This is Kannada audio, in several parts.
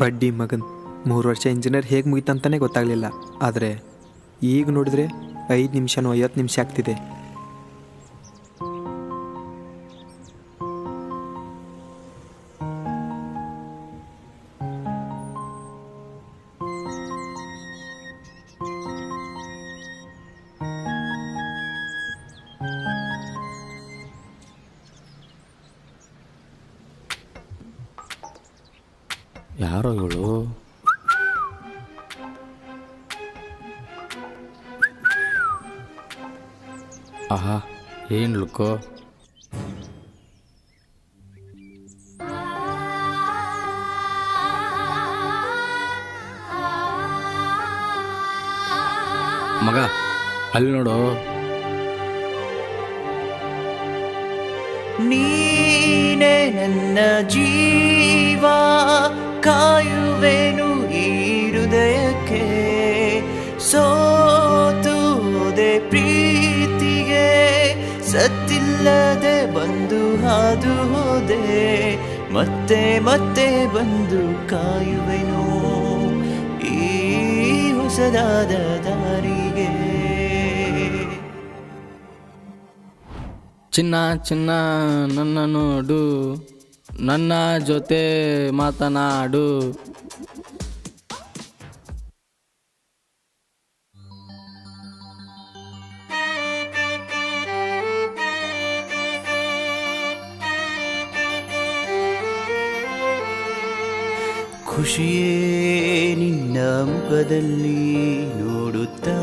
ಬಡ್ಡಿ ಮಗನ್ 3 ವರ್ಷ ಇಂಜಿನಿಯರ್ ಹೇಗೆ ಮುಗಿತಂತಾನೆ ಗೊತ್ತಾಗಲಿಲ್ಲ. ಆದರೆ ಈಗ ನೋಡಿದ್ರೆ 5 ನಿಮಿಷನೋ 50 ನಿಮಿಷ ಆಗ್ತಿದೆ. ಯಾರೋ ಇವಳು? ಆಹಾ, ಏನು ಲುಕ್ಕು! ಮಗ ಅಲ್ಲಿ ನೋಡು. ನೀನೇ ನನ್ನ ಜೀವ, ಕಾಯುವೆನು ಈ ಹೃದಯಕ್ಕೆ. ಸೋತುದೆ ಪ್ರೀತಿಗೆ, ಸತ್ತಿಲ್ಲದೆ ಬಂದು ಹಾದು ಹೋದೆ. ಮತ್ತೆ ಮತ್ತೆ ಬಂದು ಕಾಯುವೆನು ಈ ಹೊಸದಾದ ದಾರಿಗೆ. ಚಿನ್ನ ಚಿನ್ನ ನನ್ನ ನೋಡು, ನನ್ನ ಜೊತೆ ಮಾತನಾಡು. ಖುಷಿಯೇ ನಿನ್ನ ಮುಖದಲ್ಲಿ ನೋಡುತ್ತಾ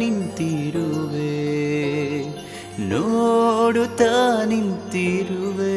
ನಿಂತಿರುವೆ, ನೋಡುತ್ತಾ ನಿಂತಿರುವೆ.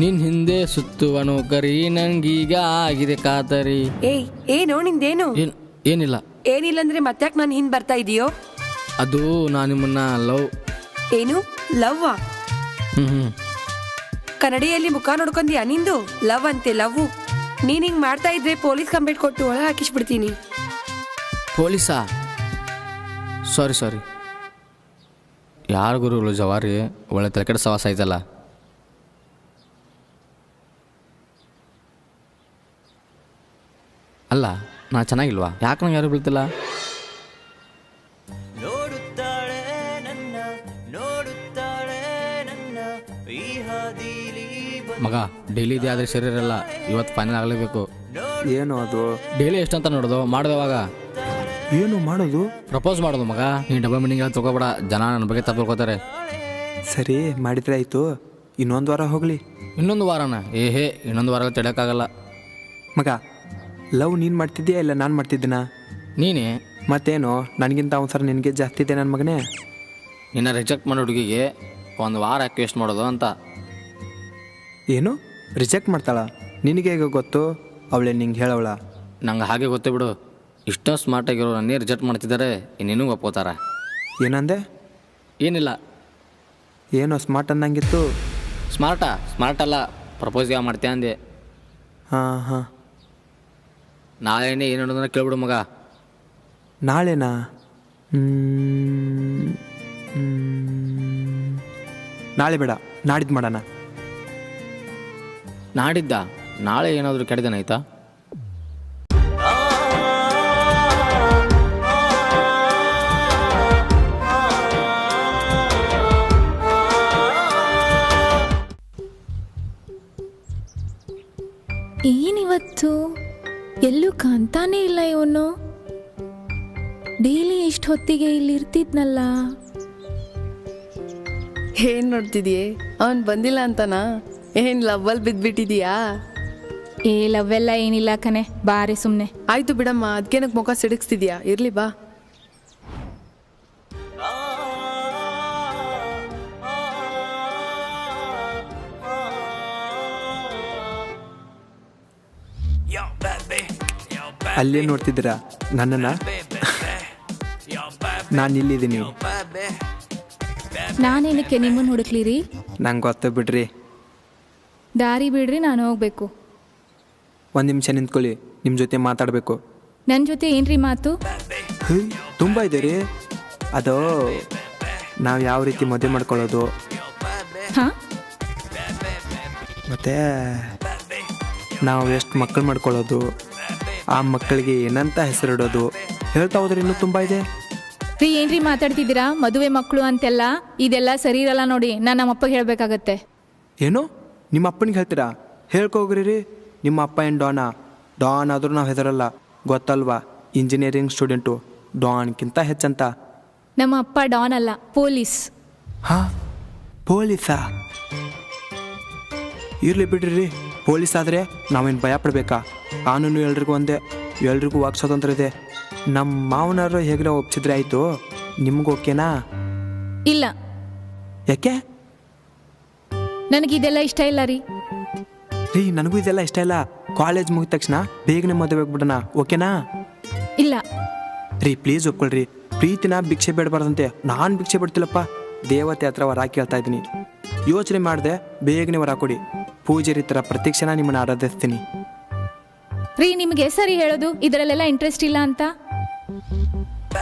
ನಿನ್ ಹಿಂದೆ ಸುತ್ತುವನು ಕರಿ, ನನ್ಗೀಗ ಆಗಿದೆ ಕಾತರಿ. ಏಯ್, ಏನು ನಿಂದೇನು? ಏನಿಲ್ಲ. ಏನಿಲ್ಲ ಅಂದ್ರೆ ಮತ್ತ್ಯಾಕ್ ನಾನು ಹಿಂದ್ ಬರ್ತಾ ಇದೀಯೋ? ಅದು ನಾನು ನಿಮ್ಮನ್ನ ಲವ್. ಏನು ಲವ್ವಾ? ಕನ್ನಡಿಯಲ್ಲಿ ಮುಖ ನೋಡ್ಕೊಂಡ್ಯಾ ನಿಂದು? ಲವ್ ಅಂತೆ ಲವ್. ನೀನ್ ಹಿಂಗ್ ಮಾಡ್ತಾ ಇದ್ರೆ ಪೊಲೀಸ್ ಕಂಪ್ಲೇಂಟ್ ಕೊಟ್ಟು ಒಳಗೆ ಹಾಕಿಸ್ಬಿಡ್ತೀನಿ. ಪೊಲೀಸಾ? ಸಾರಿ. ಯಾರು ಗುರುಗಳು ಜವಾರಿ, ಒಳ್ಳೆ ತಲೆಕೆಟ್ಟ ಸವಾಸ ಆಯ್ತಲ್ಲ. ಅಲ್ಲ, ನಾ ಚೆನ್ನಾಗಿಲ್ವಾ? ಯಾಕೆ ನಂಗೆ ಯಾರು ಬೀಳ್ತಿಲ್ಲ? ನೋಡುತ್ತಾಳೆ ನನ್ನ, ನೋಡುತ್ತಾಳೆ ನನ್ನ ಈ ಹಾದಿಲಿ. ಮಗ, ಡೈಲಿ ಇದೆ ಆದರೆ ಸರಿ ಇರಲ್ಲ. ಇವತ್ತು ಫೈನಲ್ ಆಗಲೇಬೇಕು. ಏನು ಅದು? ಡೈಲಿ ಎಷ್ಟಂತ ನೋಡೋದು ಮಾಡೋದವಾಗ? ಏನು ಮಾಡೋದು? ಪ್ರಪೋಸ್ ಮಾಡೋದು ಮಗ. ನೀನು ಡಬಲ್ ಮೀನಿಂಗ್ ಎಲ್ಲ ತಿಳ್ಕೊಬೇಡ, ಜನ ನನ್ನ ಬಗ್ಗೆ ತಪ್ಪು ತಿಳ್ಕೊತಾರೆ. ಸರಿ ಮಾಡಿದ್ರೆ ಆಯಿತು. ಇನ್ನೊಂದು ವಾರ ಹೋಗಲಿ. ಇನ್ನೊಂದು ವಾರನ? ಇನ್ನೊಂದು ವಾರ ತಡೆಯೋಕ್ಕಾಗಲ್ಲ ಮಗ. ಲವ್ ನೀನು ಮಾಡ್ತಿದ್ದೀಯಾ ಇಲ್ಲ ನಾನು ಮಾಡ್ತಿದ್ದೀನಾ? ನೀನೇ. ಮತ್ತೇನು, ನನಗಿಂತ ಅವಸರ ನಿನಗೆ ಜಾಸ್ತಿ ಇದೆ ನನ್ನ ಮಗನೇ. ನಿನ್ನ ರಿಜೆಕ್ಟ್ ಮಾಡೋ ಹುಡುಗಿಗೆ ಒಂದು ವಾರ ಯಾಕೆ ವೇಸ್ಟ್ ಮಾಡೋದು ಅಂತ. ಏನು ರಿಜೆಕ್ಟ್ ಮಾಡ್ತಾಳ? ನಿನಗೆ ಹೇಗೆ ಗೊತ್ತು? ಅವಳೇ ನಿಂಗೆ ಹೇಳವಳ? ನಂಗೆ ಹಾಗೆ ಗೊತ್ತೇ ಬಿಡು. ಇಷ್ಟೋ ಸ್ಮಾರ್ಟಾಗಿರೋ ನನ್ನೇ ರಿಜೆಕ್ಟ್ ಮಾಡ್ತಿದ್ದಾರೆ, ಇನ್ನೇನು ಒಪ್ಕೋತಾರ. ಏನಂದೆ? ಏನಿಲ್ಲ. ಏನೋ ಸ್ಮಾರ್ಟ್ ಅನ್ನಂಗಿತ್ತು. ಸ್ಮಾರ್ಟ್ ಅಲ್ಲ, ಪ್ರಪೋಸ್ ಯಾವ ಮಾಡ್ತೀಯ ಅಂದೆ. ಹಾಂ. ನಾಳೆನೇ ಏನು ನೋಡೋದನ್ನ ಕೇಳ್ಬಿಡು ಮಗ. ನಾಳೆನಾ? ನಾಳೆ ಬೇಡ, ನಾಡಿದ್ದು ಮಾಡೋಣ. ನಾಡಿದ್ದ? ನಾಳೆ ಏನಾದರೂ ಕೆಡ್ದೇನಾಯ್ತಾ? ಏನಿವತ್ತು ಎಲ್ಲೂ ಕಾಣ್ತಾನೇ ಇಲ್ಲ ಇವನು. ಡೈಲಿ ಇಷ್ಟು ಹೊತ್ತಿಗೆ ಇಲ್ಲಿ ಇರ್ತಿದ್ನಲ್ಲ. ಏನ್ ನೋಡ್ತಿದ್ಯೆ? ಅವನ್ ಬಂದಿಲ್ಲ ಅಂತನಾ? ಏನ್ ಲವ್ವಲ್ಲಿ ಬಿದ್ಬಿಟ್ಟಿದೀಯಾ? ಲವ್ವೆಲ್ಲ ಏನಿಲ್ಲ ಕಣೆ, ಬಾರಿ ಸುಮ್ಮನೆ. ಆಯ್ತು ಬಿಡಮ್ಮ, ಅದಕ್ಕೇನಕ್ಕೆ ಮುಖ ಸಿಡಿಸ್ತಿದ್ಯಾ? ಇರ್ಲಿ ಬಾ. ಅಲ್ಲೇ ನೋಡ್ತಿದ್ದೀರಾ ನನ್ನನ್ನು? ನಾನು ಇಲ್ಲಿದ್ದೀನಿ. ನಾನೇನಕ್ಕೆ ನಿಮ್ಮನ್ನು ಹುಡುಕ್ಲಿರಿ? ನಂಗೆ ಗೊತ್ತ ಬಿಡ್ರಿ. ದಾರಿ ಬಿಡ್ರಿ, ನಾನು ಹೋಗ್ಬೇಕು. ಒಂದು ನಿಮಿಷ ನಿಂತ್ಕೊಳ್ಳಿ, ನಿಮ್ಮ ಜೊತೆ ಮಾತಾಡಬೇಕು. ನನ್ನ ಜೊತೆ ಏನ್ರಿ ಮಾತು? ತುಂಬ ಇದೆ ರೀ. ಅದು ನಾವು ಯಾವ ರೀತಿ ಮದುವೆ ಮಾಡ್ಕೊಳ್ಳೋದು, ಹಾಂ, ಮತ್ತು ನಾವು ಎಷ್ಟು ಮಕ್ಕಳು ಮಾಡ್ಕೊಳ್ಳೋದು, ಆ ಮಕ್ಕಳಿಗೆ ಏನಂತ ಹೆಸರಿಡೋದು ಹೇಳ್ತಾ ಹೋದ್ರೆ ಇನ್ನೂ ತುಂಬ ಇದೆ ರೀ. ಏನ್ರಿ ಮಾತಾಡ್ತಿದ್ದೀರಾ? ಮದುವೆ ಮಕ್ಕಳು ಅಂತೆಲ್ಲ ಇದೆಲ್ಲ ಸರಿ ಇರಲ್ಲ ನೋಡಿ. ನಾನು ನಮ್ಮ ಅಪ್ಪಗೆ ಹೇಳಬೇಕಾಗತ್ತೆ. ಏನು ನಿಮ್ಮ ಅಪ್ಪನಿಗೆ ಹೇಳ್ತೀರಾ? ಹೇಳ್ಕೋಗ್ರಿ ರೀ. ನಿಮ್ಮ ಅಪ್ಪ ಏನು ಡಾನ್ ಆದರೂ ನಾವು ಹೆದರಲ್ಲ, ಗೊತ್ತಲ್ವಾ? ಇಂಜಿನಿಯರಿಂಗ್ ಸ್ಟೂಡೆಂಟು, ಡಾನ್ಗಿಂತ ಹೆಚ್ಚಂತ. ನಮ್ಮ ಅಪ್ಪ ಡಾನ್ ಅಲ್ಲ, ಪೊಲೀಸ್. ಹಾಂ, ಪೊಲೀಸಾ? ಇರಲಿ ಬಿಡ್ರಿ ರೀ. ಪೊಲೀಸ್ ಆದರೆ ನಾವೇನು ಭಯ ಪಡಬೇಕಾ? ಕಾನೂನು ಎಲ್ರಿಗೂ ಒಂದೇ, ಎಲ್ರಿಗೂ ವಾಕ್ ಸ್ವಾತಂತ್ರ್ಯ ಇದೆ. ನಮ್ಮ ಮಾವನವರು ಹೇಗೆ ಒಪ್ಸಿದ್ರೆ ಆಯಿತು. ನಿಮ್ಗೆ ಓಕೆನಾ? ಇಲ್ಲ, ಯಾಕೆ ನನಗಿದೆಲ್ಲ ಇಷ್ಟ ಇಲ್ಲ ರೀ. ರೀ ನನಗೂ ಇದೆಲ್ಲ ಇಷ್ಟ ಇಲ್ಲ. ಕಾಲೇಜ್ ಮುಗಿದ ತಕ್ಷಣ ಬೇಗನೆ ಮದುವೆ ಆಗ್ಬಿಡೋಣ, ಓಕೆನಾ? ಇಲ್ಲ ರೀ ಪ್ಲೀಸ್ ಒಪ್ಕೊಳ್ರಿ. ಪ್ರೀತಿನ ಭಿಕ್ಷೆ ಬೇಡಬಾರ್ದಂತೆ. ನಾನು ಭಿಕ್ಷೆ ಬಿಡ್ತಿಲ್ಲಪ್ಪ, ದೇವತೆ ಹತ್ರ ವರ ಕೇಳ್ತಾ ಇದ್ದೀನಿ. ಯೋಚನೆ ಮಾಡಿದೆ, ಬೇಗನೆ ವರ ಕೊಡಿ. ಪೂಜಾರಿ ಥರ ಪ್ರತಿಕ್ಷಣ ನಿಮ್ಮನ್ನು ಆರಾಧಿಸ್ತೀನಿ. ರೀ, ನಿಮಗೆ ಸರಿ ಹೇಳೋದು ಇದರಲ್ಲೆಲ್ಲ ಇಂಟ್ರೆಸ್ಟ್ ಇಲ್ಲ ಅಂತ.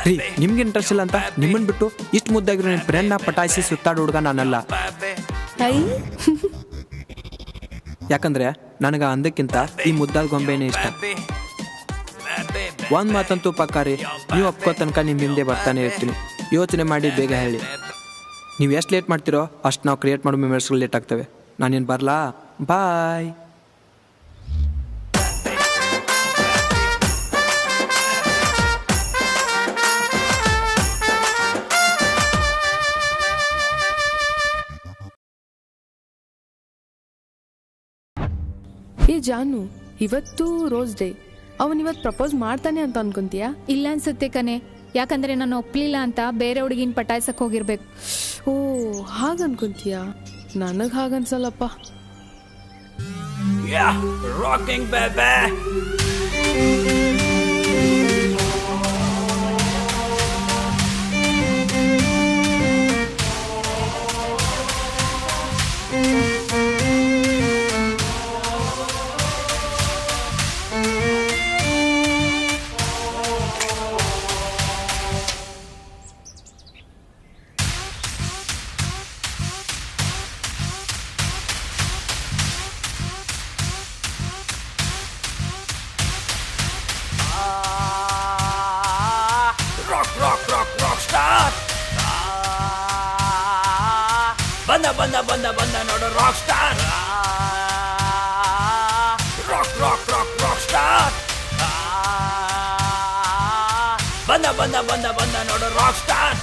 ರೀ ನಿಮ್ಗೆ ಇಂಟ್ರೆಸ್ಟ್ ಇಲ್ಲ ಅಂತ ನಿಮ್ಮನ್ನು ಬಿಟ್ಟು ಇಷ್ಟು ಮುದ್ದಾಗಿರೋ ನಿಮ್ಮ ಫ್ರೆಂಡ್ನ ಪಟಾಯಿಸಿ ಸುತ್ತಾಡೋ ಹುಡುಗ ನಾನಲ್ಲ. ಯಾಕಂದ್ರೆ ನನಗೆ ಅಂದಕ್ಕಿಂತ ಈ ಮುದ್ದಾದ ಗೊಂಬೆನೇ ಇಷ್ಟ. ಒಂದು ಮಾತಂತೂ ಪಕ್ಕ ರೀ, ನೀವು ಒಪ್ಕೋ ತನಕ ನಿಮ್ಮ ಹಿಂದೆ ಬರ್ತಾನೆ ಇರ್ತೀನಿ. ಯೋಚನೆ ಮಾಡಿ ಬೇಗ ಹೇಳಿ. ನೀವು ಎಷ್ಟು ಲೇಟ್ ಮಾಡ್ತೀರೋ ಅಷ್ಟು ನಾವು ಕ್ರಿಯೇಟ್ ಮಾಡೋ ಮೆಮೊರೀಸ್ಗಳು ಲೇಟ್ ಆಗ್ತವೆ. ನಾನೇನು ಬರಲಾ? ಬಾಯ್. ಏ ಜಾನು, ಇವತ್ತು ರೋಸ್ ಡೇ. ಅವನಿವತ್ತು ಪ್ರಪೋಸ್ ಮಾಡ್ತಾನೆ ಅಂತ ಅನ್ಕೊಂತೀಯಾ? ಇಲ್ಲ ಅನ್ಸುತ್ತೆ ಕಣೆ. ಯಾಕಂದ್ರೆ ನಾನು ಒಪ್ಲಿಲ್ಲ ಅಂತ ಬೇರೆ ಹುಡುಗಿನ ಪಟಾಯಿಸಕ್ಕೆ ಹೋಗಿರ್ಬೇಕು. ಓ, ಹಾಗನ್ಕೊಂತೀಯಾ? ನನಗೆ ಹಾಗನ್ಸಲ್ಲಪ್ಪ. ಬಂದ ನೋಡು rock star. Rock rock rock rock star. ಬಂದ ನೋಡು ರಾಕ್ ಸ್ಟಾರ್.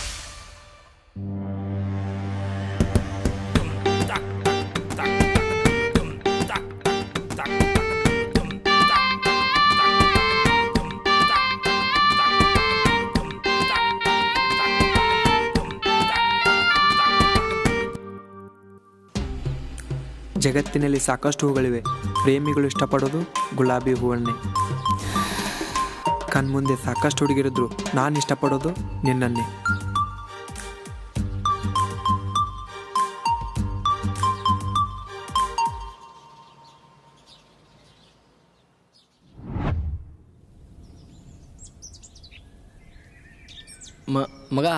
ಜಗತ್ತಿನಲ್ಲಿ ಸಾಕಷ್ಟು ಹೂಗಳಿವೆ, ಪ್ರೇಮಿಗಳು ಇಷ್ಟಪಡೋದು ಗುಲಾಬಿ ಹೂವನ್ನೇ. ಕಣ್ಮುಂದೆ ಸಾಕಷ್ಟು ಹುಡುಗಿರಿದ್ರು, ನಾನು ಇಷ್ಟಪಡೋದು ನಿನ್ನನ್ನೇ. ಮಗ,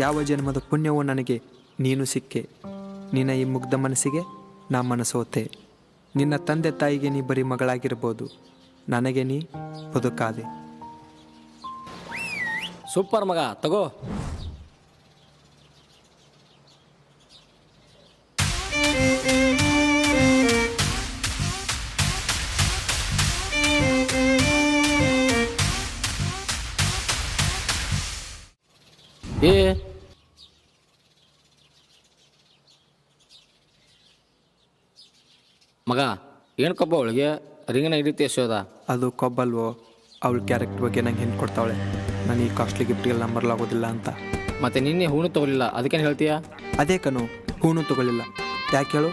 ಯಾವ ಜನ್ಮದ ಪುಣ್ಯವು ನನಗೆ ನೀನು ಸಿಕ್ಕೆ, ನಿನ್ನ ಈ ಮುಗ್ಧ ಮನಸ್ಸಿಗೆ ನಾ ಮನಸೋತೆ. ನಿನ್ನ ತಂದೆ ತಾಯಿಗೆ ನೀ ಬರೀ ಮಗಳಾಗಿರ್ಬೋದು, ನನಗೆ ನೀ ಬದುಕಾದೆ. ಸೂಪರ್ ಮಗ, ತಗೋ. ಏ ಮಗ ಏನು ಕಬ್ಬ ಅವಳಿಗೆ ರಿಂಗನ ಈ ರೀತಿ ಎಸೋದ? ಅದು ಕೊಬ್ಬಲ್ವೋ, ಅವಳ ಕ್ಯಾರೆಕ್ಟರ್ ಬಗ್ಗೆ ನಂಗೆ ಹೆಣ್ಣು ಕೊಡ್ತಾವಳೆ. ನಾನು ಈ ಕಾಸ್ಟ್ಲಿ ಗಿಫ್ಟ್ಗೆಲ್ಲ ನಂಬರ್ಲಾಗೋದಿಲ್ಲ ಅಂತ. ಮತ್ತೆ ನಿನ್ನೆ ಹೂನು ತಗೊಲಿಲ್ಲ, ಅದಕ್ಕೇನು ಹೇಳ್ತೀಯಾ? ಅದೇ ಕಣು, ಹೂನು ತಗೊಳ್ಳಿಲ್ಲ. ಯಾಕೆ ಹೇಳು?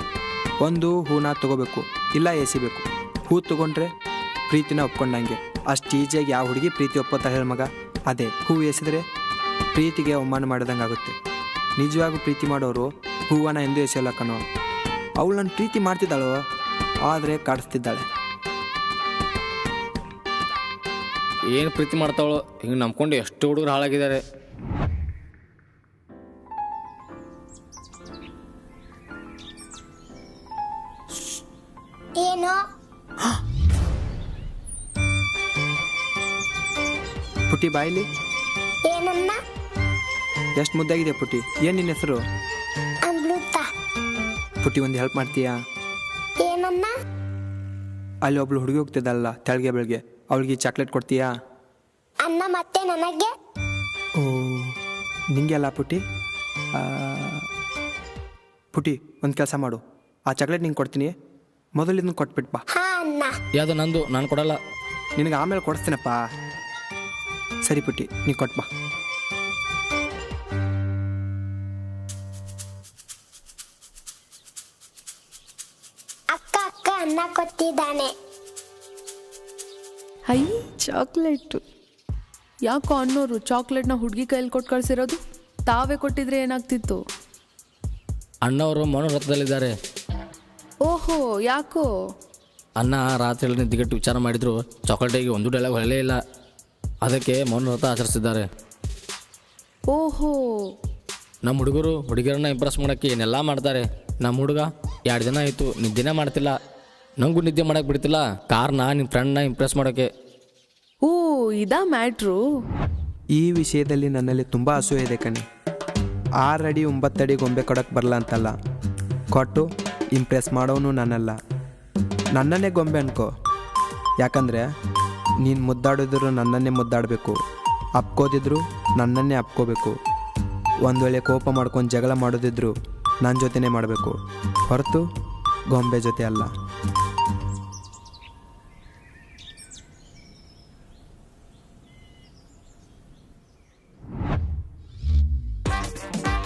ಒಂದು ಹೂನ ತಗೋಬೇಕು, ಇಲ್ಲ ಎಸಿಬೇಕು. ಹೂ ತಗೊಂಡ್ರೆ ಪ್ರೀತಿನ ಒಪ್ಕೊಂಡಂಗೆ. ಅಷ್ಟು ಈಜಿಯಾಗಿ ಯಾವ ಹುಡುಗಿ ಪ್ರೀತಿ ಒಪ್ಪೋತಾ ಹೇಳ ಮಗ? ಅದೇ ಹೂ ಎಸಿದ್ರೆ ಪ್ರೀತಿಗೆ ಅವಮಾನ ಮಾಡಿದಂಗೆ ಆಗುತ್ತೆ. ನಿಜವಾಗೂ ಪ್ರೀತಿ ಮಾಡೋರು ಹೂವನ್ನ ಎಂದೂ ಎಸೆಯಲ್ಲ ಕಣೋ. ಅವಳು ನನ್ನ ಪ್ರೀತಿ ಮಾಡ್ತಿದ್ದಾಳೋ, ಆದರೆ ಕಾಡಿಸ್ತಿದ್ದಾಳೆ. ಏನು ಪ್ರೀತಿ ಮಾಡ್ತಾವಳು? ಹಿಂಗೆ ನಂಬ್ಕೊಂಡು ಎಷ್ಟು ಹುಡುಗರು ಹಾಳಾಗಿದ್ದಾರೆ. ಏನೋ ಪುಟಿ ಬಾಯಿಲಿ ಏನನ್ನ ಎಷ್ಟು ಮುದ್ದಾಗಿದೆ ಪುಟಿ. ಏನು ನಿನ್ನ ಹೆಸರು? ಅಮೃತ. ಪುಟಿ ಒಂದು ಹೆಲ್ಪ್ ಮಾಡ್ತೀಯಾ? ಏನನ್ನ ಅಲ್ಲಿ ಒಬ್ಳು ಹುಡುಗಿ ಹೋಗ್ತಿದ್ದಲ್ಲ ತೆಳಗೆ ಬೆಳಗ್ಗೆ, ಅವಳಿಗೆ ಚಾಕ್ಲೇಟ್ ಕೊಡ್ತೀಯಾ? ಅನ್ನ ಮತ್ತೆ ನನಗೆ ಓ ನಿಂಗೆ ಅಲ್ಲ ಪುಟಿ. ಪುಟಿ ಒಂದು ಕೆಲಸ ಮಾಡು, ಆ ಚಾಕ್ಲೇಟ್ ನಿಂಗೆ ಕೊಡ್ತೀನಿ, ಮೊದಲು ಇದನ್ನು ಕೊಟ್ಬಿಟ್ಟು ಬಾ. ಹಾ ಅನ್ನ ಯಾವುದು ನಂದು, ನಾನು ಕೊಡಲ್ಲ. ನಿನಗೆ ಆಮೇಲೆ ಕೊಡಿಸ್ತೀನಪ್ಪ. ಸರಿ ಪುಟಿ, ನೀ ಕೊಟ್ಟು ಬಾ. ಅಕ್ಕ ಅಕ್ಕ ಅನ್ನ ಕೊಟ್ಟಿದ್ದಾನೆ. I chocolate. ಯಾಕೋ ಅನ್ನೋರು ಚಾಕ್ಲೇಟ್ನ ಹುಡುಗಿ ಕೈಯಲ್ಲಿ ಕೊಟ್ಟು ಕಳಿಸಿರೋದು? ತಾವೇ ಕೊಟ್ಟಿದ್ರೆ ಏನಾಗ್ತಿತ್ತು? ಅಣ್ಣವರು ಮನೋರಥದಲ್ಲಿದ್ದಾರೆ. ಓಹೋ, ಯಾಕೋ? ಅಣ್ಣ ರಾತ್ರಿ ನಿದ್ದೆಗೆಟ್ಟು ವಿಚಾರ ಮಾಡಿದ್ರು, ಚಾಕ್ಲೇಟಿಗೆ ಒಂದು ಡೈಲಾಗ್ ಹೊಳಲೇ ಇಲ್ಲ. ಅದಕ್ಕೆ ಮೌನವ್ರತ ಆಚರಿಸಿದ್ದಾರೆ. ಓಹೋ, ನಮ್ಮ ಹುಡುಗರು ಹುಡುಗಿಯರನ್ನ ಇಂಪ್ರೆಸ್ ಮಾಡೋಕ್ಕೆ ಏನೆಲ್ಲ ಮಾಡ್ತಾರೆ. ನಮ್ಮ ಹುಡುಗ 2 ದಿನ ಆಯಿತು ನಿದ್ದೆನೇ ಮಾಡ್ತಿಲ್ಲ. ನನಗೂ ನಿದ್ದೆ ಮಾಡೋಕ್ಕೆ ಬಿಡ್ತಿಲ್ಲ, ಕಾರಣ ನಿಮ್ಮ ಫ್ರೆಂಡ್ನ ಇಂಪ್ರೆಸ್ ಮಾಡೋಕ್ಕೆ. ಓ ಇದಾ ಮ್ಯಾಟ್ರು? ಈ ವಿಷಯದಲ್ಲಿ ನನ್ನಲ್ಲಿ ತುಂಬ ಅಸೂಯೆ ಇದೆ ಕಣೆ. 6 ಅಡಿ 9 ಅಡಿ ಗೊಂಬೆ ಕೊಡೋಕ್ಕೆ ಬರಲ್ಲ ಅಂತಲ್ಲ, ಕೊಟ್ಟು ಇಂಪ್ರೆಸ್ ಮಾಡೋನು ನಾನಲ್ಲ, ನನ್ನನ್ನೇ ಗೊಂಬೆ ಅನ್ಕೋ. ಯಾಕಂದರೆ ನೀನು ಮುದ್ದಾಡಿದ್ರು ನನ್ನನ್ನೇ ಮುದ್ದಾಡಬೇಕು, ಅಪ್ಕೋದಿದ್ರು ನನ್ನನ್ನೇ ಅಪ್ಕೋಬೇಕು. ಒಂದು ವೇಳೆ ಕೋಪ ಮಾಡ್ಕೊಂಡು ಜಗಳ ಮಾಡೋದಿದ್ರು ನನ್ನ ಜೊತೆನೇ ಮಾಡಬೇಕು, ಹೊರತು ಗೊಂಬೆ ಜೊತೆ ಅಲ್ಲ.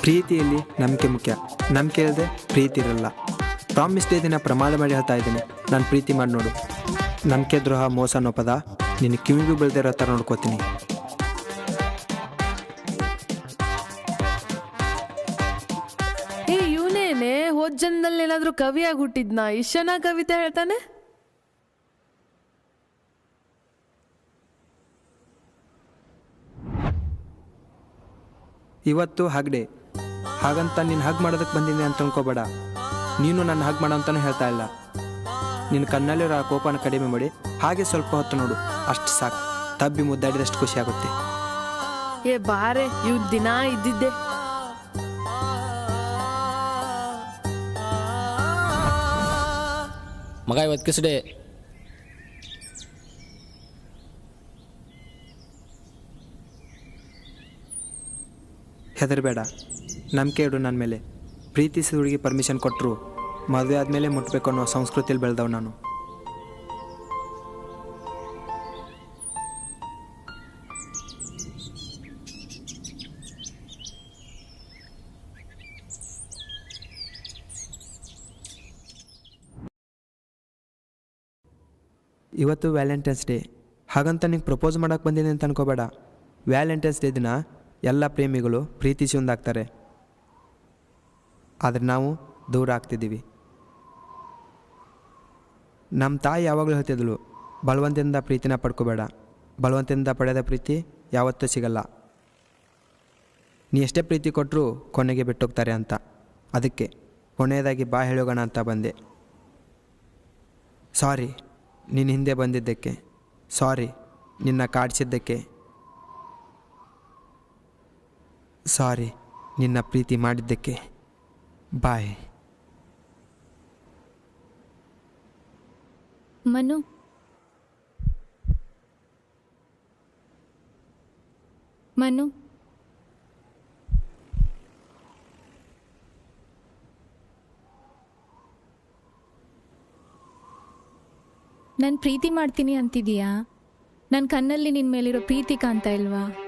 ಪ್ರೀತಿಯಲ್ಲಿ ನಂಬಿಕೆ ಮುಖ್ಯ. ನಂಬಿಕೆ ಇಲ್ಲದೆ ಪ್ರೀತಿ ಇರಲ್ಲ. ಪ್ರಾಮಿಸ್ ಡೇ ದಿನ ಪ್ರಮಾಣ ಮಾಡಿ ಹೇಳ್ತಾ ಇದ್ದೀನಿ, ನಾನು ಪ್ರೀತಿ ಮಾಡಿ ನೋಡು. ನಂಬಿಕೆ ದ್ರೋಹ ಮೋಸ ಅನ್ನೋ ಪದ ನಿನ್ನ ಕಿವಿಗೂ ಬೆಳೆದಿರೋ ಥರ ನೋಡ್ಕೋತೀನಿ. ಏ ಇವನೇನೆ ಹೋದ ಜನ್ಮದಲ್ಲಿ ಏನಾದರೂ ಕವಿಯಾಗಿ ಹುಟ್ಟಿದ್ನಾ? ಇಷ್ಟು ಚೆನ್ನಾಗಿ ಕವಿತೆ ಹೇಳ್ತಾನೆ. ಇವತ್ತು ಹಗ್ ಡೇ, ಹಾಗಂತ ನೀನು ಹಗ್ ಮಾಡೋದಕ್ಕೆ ಬಂದಿದ್ದೀನಿ ಅಂತ ಅನ್ಕೋಬೇಡ. ನೀನು ನನ್ನ ಹಗ್ ಮಾಡೋ ಅಂತಲೂ ಹೇಳ್ತಾ ಇಲ್ಲ. ನಿನ್ನ ಕಣ್ಣಲ್ಲಿರೋ ಆ ಕೋಪನ ಕಡಿಮೆ ಮಾಡಿ ಹಾಗೆ ಸ್ವಲ್ಪ ಹೊತ್ತು ನೋಡು, ಅಷ್ಟು ಸಾಕು. ತಬ್ಬಿ ಮುದ್ದಾಡಿದಷ್ಟು ಖುಷಿ ಆಗುತ್ತೆ. ಏ ಬಾರೆ, ಇವ್ ದಿನ ಇದ್ದಿದ್ದೆ. ಮಗ ಇವತ್ತು ಕಿಸ್ ಡೇ. ಹೆದರಬೇಡ, ನಂಬಿಕೆ ಇಡು ನನ್ನ ಮೇಲೆ. ಪ್ರೀತಿಸಿದ ಹುಡುಗಿ ಪರ್ಮಿಷನ್ ಕೊಟ್ಟರು ಮದುವೆ ಆದಮೇಲೆ ಮುಟ್ಬೇಕು ಅನ್ನೋ ಸಂಸ್ಕೃತಿಯಲ್ಲಿ ಬೆಳೆದವ್ ನಾನು. ಇವತ್ತು ವ್ಯಾಲೆಂಟೈನ್ಸ್ ಡೇ, ಹಾಗಂತ ನಿಂಗೆ ಪ್ರಪೋಸ್ ಮಾಡೋಕ್ಕೆ ಬಂದಿದ್ದೀನಿ ಅಂತ ಅನ್ಕೋಬೇಡ. ವ್ಯಾಲೆಂಟೈನ್ಸ್ ಡೇ ದಿನ ಎಲ್ಲ ಪ್ರೇಮಿಗಳು ಪ್ರೀತಿಸಿ ಒಂದಾಗ್ತಾರೆ, ಆದರೆ ನಾವು ದೂರ ಆಗ್ತಿದ್ದೀವಿ. ನಮ್ಮ ತಾಯಿ ಯಾವಾಗಲೂ ಹೇಳ್ತಿದ್ಳು, ಬಲವಂತದಿಂದ ಪ್ರೀತಿನ ಪಡ್ಕೋಬೇಡ, ಬಲವಂತದಿಂದ ಪಡೆದ ಪ್ರೀತಿ ಯಾವತ್ತೂ ಸಿಗಲ್ಲ. ನೀ ಎಷ್ಟೇ ಪ್ರೀತಿ ಕೊಟ್ಟರೂ ಕೊನೆಗೆ ಬಿಟ್ಟೋಗ್ತಾರೆ ಅಂತ. ಅದಕ್ಕೆ ಕೊನೆಯದಾಗಿ ಬಾ ಹೇಳೋಗೋಣ ಅಂತ ಬಂದೆ. ಸಾರಿ ನೀನು ಹಿಂದೆ ಬಂದಿದ್ದಕ್ಕೆ, ಸಾರಿ ನಿನ್ನ ಕಾಡಿಸಿದ್ದಕ್ಕೆ, ಸಾರಿ ನಿನ್ನ ಪ್ರೀತಿ ಮಾಡಿದ್ದಕ್ಕೆ. ಬಾಯ್. ಮನು, ಮನು ನಾನು ಪ್ರೀತಿ ಮಾಡ್ತೀನಿ ಅಂತಿದೀಯಾ? ನನ್ನ ಕಣ್ಣಲ್ಲಿ ನಿನ್ನ ಮೇಲಿರೋ ಪ್ರೀತಿ ಕಾಣ್ತಾ ಇಲ್ವಾ?